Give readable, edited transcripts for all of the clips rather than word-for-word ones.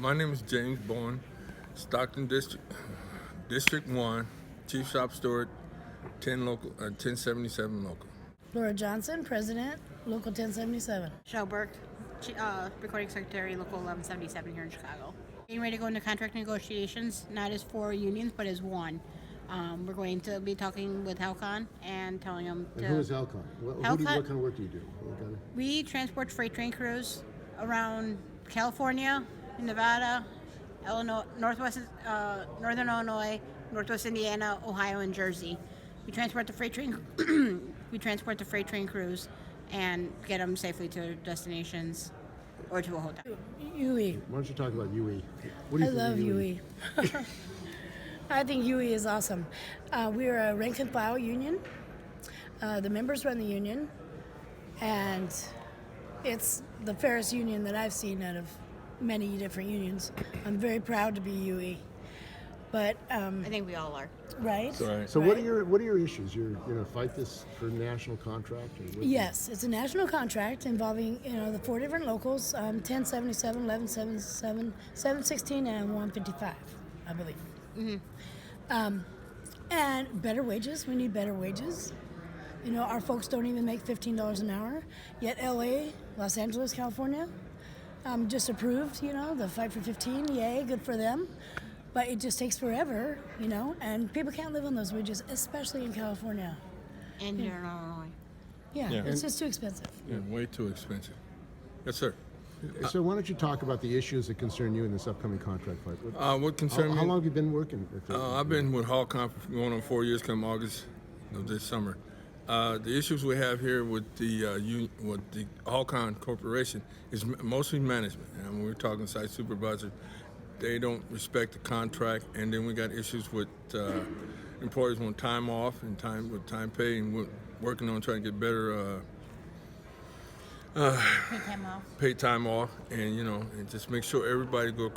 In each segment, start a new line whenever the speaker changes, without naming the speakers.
My name is James Bowen, Stockton District 1, Chief Shop Steward, 1077 local.
Laura Johnson, President, Local 1077.
Shell Burke, Recording Secretary, Local 1177 here in Chicago. Getting ready to go into contract negotiations, not as 4 unions, but as one. We're going to be talking with Hallcon and telling them to...
And who is Hallcon? What kind of work do you do?
We transport freight train crews around California, Nevada, Illinois, northern Illinois, northwest Indiana, Ohio, and Jersey. We transport the freight train. We transport the freight train crews and get them safely to their destinations or to a hotel.
UE.
Why don't you talk about UE?
I love UE. I think UE is awesome. We're a rank and file union. The members run the union, and it's the fairest union that I've seen out of many different unions. I'm very proud to be UE. But
I think we all are.
Right.
Right.
So
right.
what are your issues? You're going to fight this for national contract?
Yes, it's a national contract involving the 4 different locals: 1077, 1177, 716, and 155, I believe. Mm-hmm. And better wages. We need better wages. Our folks don't even make $15 an hour. Yet LA, Los Angeles, California, just approved. The Fight for 15. Yay, good for them. But it just takes forever, and people can't live on those wages, especially in California.
And here in Illinois.
Yeah, it's just too expensive.
Yeah, way too expensive. Yes, sir.
So why don't you talk about the issues that concern you in this upcoming contract fight?
What concerns me?
How long have you been working with it?
I've been with Hallcon for going on 4 years come August of this summer. The issues we have here with the Hallcon Corporation is mostly management. And when we're talking site supervisor, they don't respect the contract, and then we got issues with employers want time off and time pay, and we're working on trying to get better pay time off, and and just make sure everybody go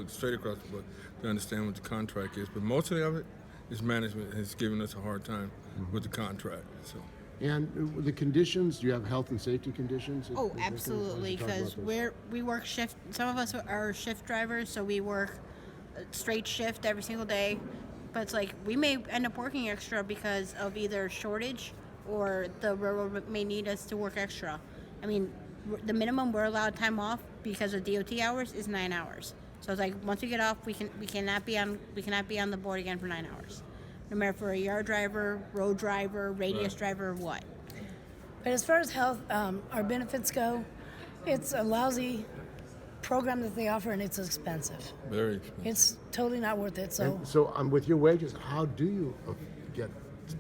straight across the book to understand what the contract is. But mostly of it is management has given us a hard time with the contract. So.
And the conditions, do you have health and safety conditions?
Oh, absolutely, because we work shift. Some of us are shift drivers, so we work straight shift every single day. But it's like we may end up working extra because of either shortage or the railroad may need us to work extra. I mean, the minimum we're allowed time off because of DOT hours is 9 hours. So it's like once we get off, we cannot be on the board again for 9 hours. No matter if we're a yard driver, road driver, radius driver, or what.
But as far as health, our benefits go, it's a lousy program that they offer, and it's expensive.
Very expensive.
It's totally not worth it. So
with your wages, how do you get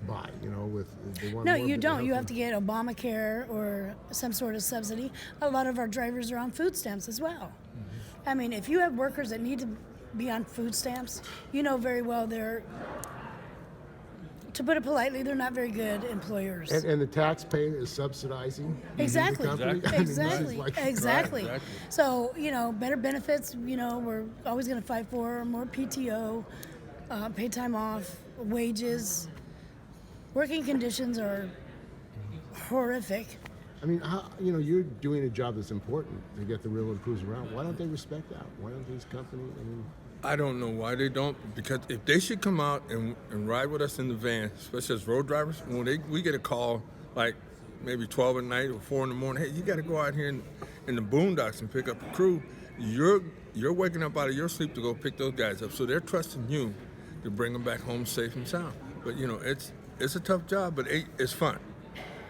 by? With they want
no,
more,
you
but
don't. You have to get Obamacare or some sort of subsidy. A lot of our drivers are on food stamps as well. Mm-hmm. I mean, if you have workers that need to be on food stamps, you know very well they're, to put it politely, they're not very good employers.
And the taxpayer is subsidizing
exactly.
the company?
Exactly. So, better benefits, we're always going to fight for more PTO, paid time off, wages. Working conditions are horrific.
I mean, you're doing a job that's important to get the railroad crews around. Why don't they respect that? Why don't these companies,
I don't know why they don't, because if they should come out and ride with us in the van, especially as road drivers, when we get a call like maybe 12 at night or 4 in the morning, hey, you got to go out here in the boondocks and pick up a crew, you're waking up out of your sleep to go pick those guys up. So they're trusting you to bring them back home safe and sound. But, it's a tough job, but it's fun.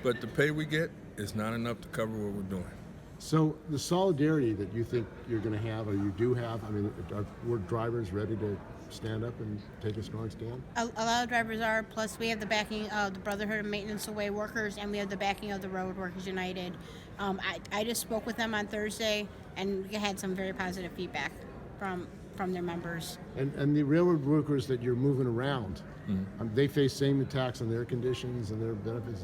But the pay we get is not enough to cover what we're doing.
So the solidarity that you think you're going to have, or you do have, are drivers ready to stand up and take a strong stand?
A lot of drivers are. Plus, we have the backing of the Brotherhood of Maintenance Away Workers, and we have the backing of the Road Workers United. I just spoke with them on Thursday, and had some very positive feedback from their members.
And the railroad workers that you're moving around, they face same attacks on their conditions and their benefits.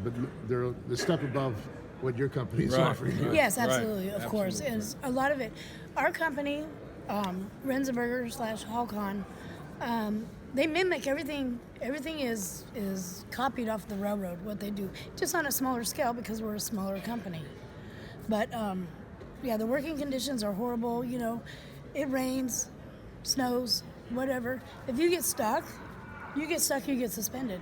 But they're the step above what your company is offering you.
Yes, absolutely, of course. And a lot of it, our company, Renzenberger / Hallcon, they mimic everything. Everything is copied off the railroad, what they do, just on a smaller scale because we're a smaller company. But the working conditions are horrible. it rains, snows, whatever. If you get stuck, you get suspended.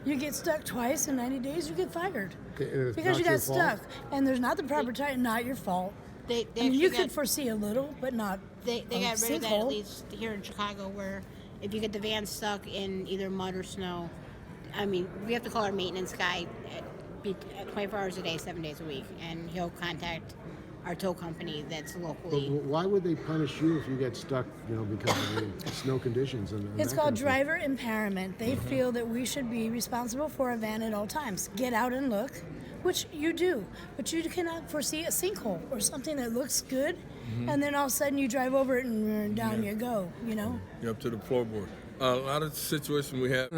You get stuck twice in 90 days, you get fired.
Okay, and it's
Because
not
you
your
got
fault?
stuck. And there's not the proper time, not your fault.
They
I mean,
actually
you
got,
could foresee a little, but not
they
a
got rid of that, at
sinkhole.
least here in Chicago, where if you get the van stuck in either mud or snow, I mean, we have to call our maintenance guy at 24 hours a day, 7 days a week, and he'll contact our tow company that's
But
locally.
why would they punish you if you get stuck, because of the snow conditions? And
It's
that
called
kind of thing?
driver empowerment. They feel that we should be responsible for a van at all times. Get out and look, which you do, but you cannot foresee a sinkhole or something that looks good, and then all of a sudden you drive over it and down you go.
You're up to the floorboard. A lot of situations we had,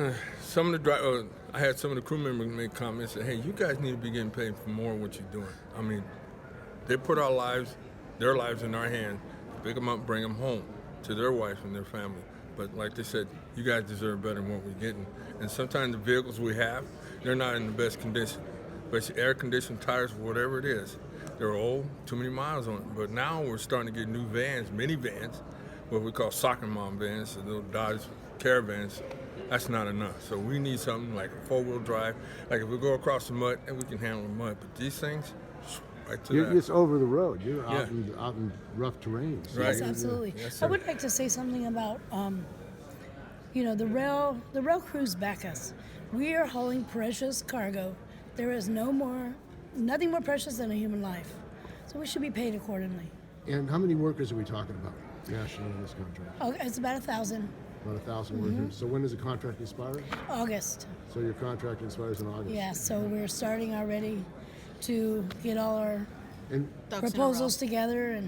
some of the I had some of the crew members make comments that, hey, you guys need to be getting paid for more of what you're doing. I mean, they put their lives in our hands, pick them up, bring them home to their wives and their family. But like they said, you guys deserve better than what we're getting. And sometimes the vehicles we have, they're not in the best condition. But air conditioned tires, whatever it is, they're old, too many miles on it. But now we're starting to get new vans, minivans, what we call soccer mom vans, the little Dodge Caravans. That's not enough. So we need something like a 4-wheel drive. Like if we go across the mud, and we can handle the mud. But these things, right to that.
It's over the road. You're
Yeah.
out in rough terrain. So
Right.
Yes, absolutely.
Yes,
I
sir.
would like to say something about, the rail crews back us. We are hauling precious cargo. There is nothing more precious than a human life. So we should be paid accordingly.
And how many workers are we talking about nationally in this contract?
Oh, it's about 1,000.
About 1,000
Mm-hmm.
workers. So when does the contract expire?
August.
So your contract expires in August.
Yeah, so we're starting already to get all our
And
Ducks in a row.
proposals together,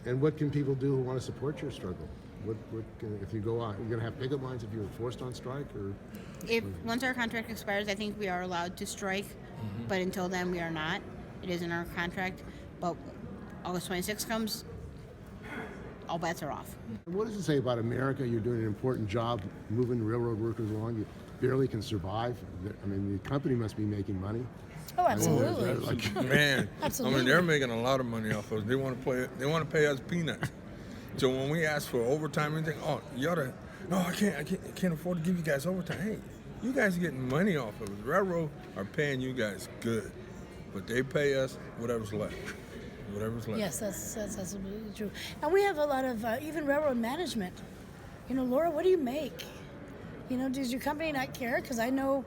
and
what can people do who want to support your struggle? What if you go on? You're going to have pickup lines if you're forced on strike, or
If once our contract expires, I think we are allowed to strike, but until then we are not. It is in our contract. But August 26th comes, all bets are off.
what does it say about America? You're doing an important job moving railroad workers along. You barely can survive. I mean, the company must be making money.
oh, absolutely.
Man,
Absolutely.
I mean, they're making a lot of money off of us. They want to pay us peanuts. So when we ask for overtime, anything, oh, you oughta, no, I can't afford to give you guys overtime. Hey, you guys are getting money off of us. Railroad are paying you guys good, but they pay us whatever's left. Whatever's left.
Yes, that's absolutely true. And we have a lot of even railroad management. Laura, what do you make? Does your company not care? Because I know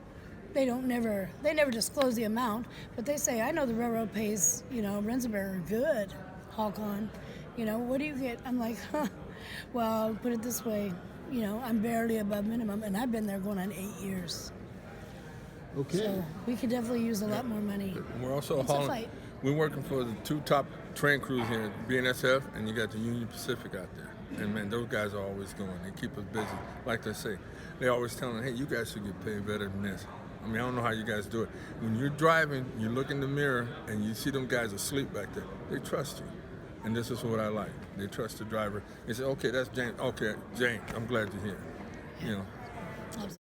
they never disclose the amount, but they say, I know the railroad pays, Rensenberger good, Hallcon. What do you get? I'm like, well, I'll put it this way, I'm barely above minimum, and I've been there going on 8 years.
Okay.
So we could definitely use a lot more money.
We're also
It's a
hauling.
fight.
We're working for the 2 top train crews here, BNSF, and you got the Union Pacific out there. And man, those guys are always going. They keep us busy. Like they say, they always telling, hey, you guys should get paid better than this. I mean, I don't know how you guys do it. When you're driving, you look in the mirror and you see them guys asleep back there. They trust you. And this is what I like. They trust the driver. They say, okay, that's James. Okay, James, I'm glad you're here.
Absolutely.